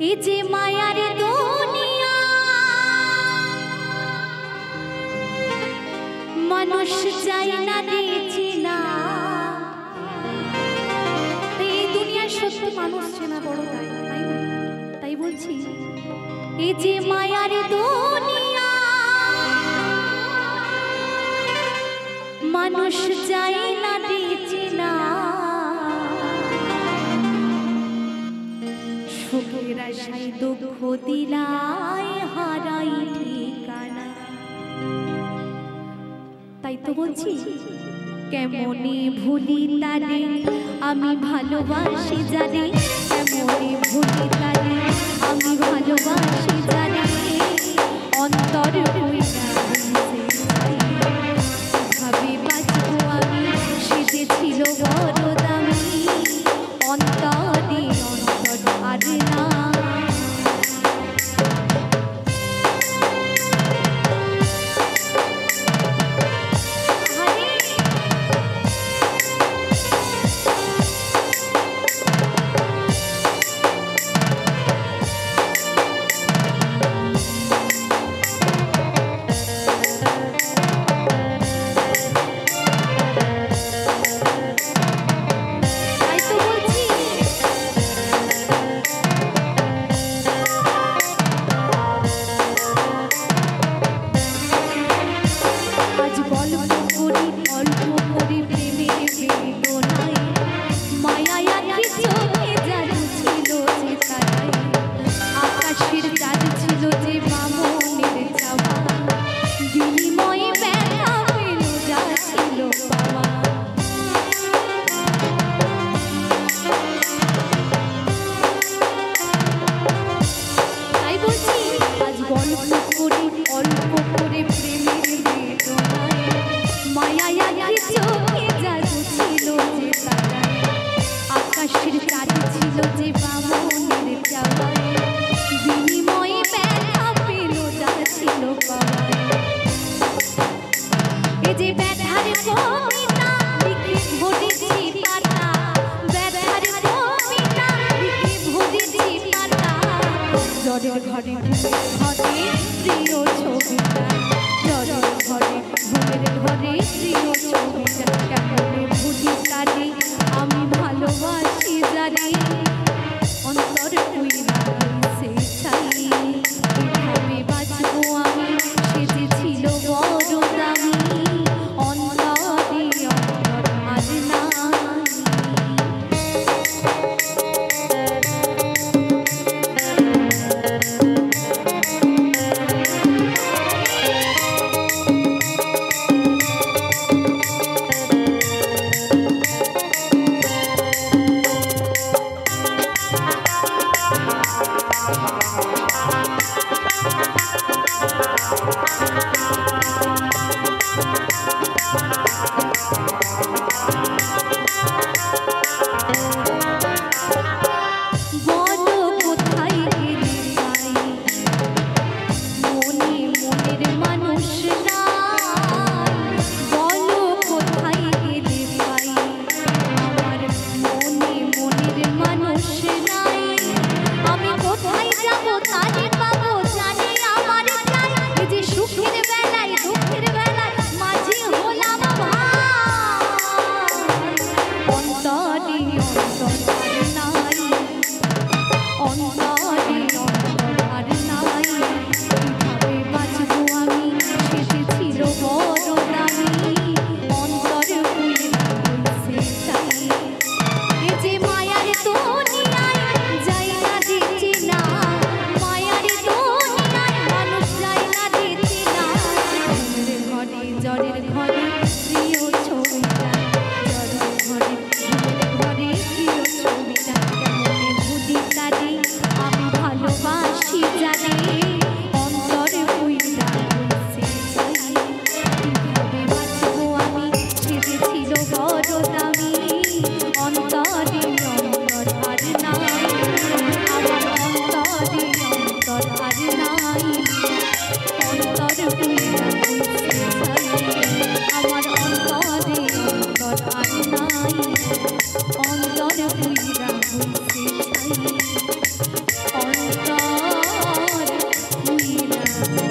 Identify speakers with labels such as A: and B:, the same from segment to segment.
A: এ যে মায়ার দুনিয়া মানুষ চাই না দিয়েছি না এই দুনিয়ার সত্যি মানুষ চেনা বড় তাই তাই না তাই বলছি এ যে মায়ার দুনিয়া মানুষ চাই না দিয়েছি না সুখের আশায় দুঃখ দিলাই হারাই ঠিকানা তাই তো বলছি কেমনে ভুলি তারে আমি ভালোবাসি জানি কেমনে ভুলি তারে আমি ভালোবাসি জানি অন্তর হইয়া ভাবে বাঁচবো আমি সেজে ছিল বড় দামি অন্তরে অন্তর আর না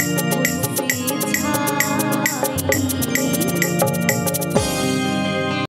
A: না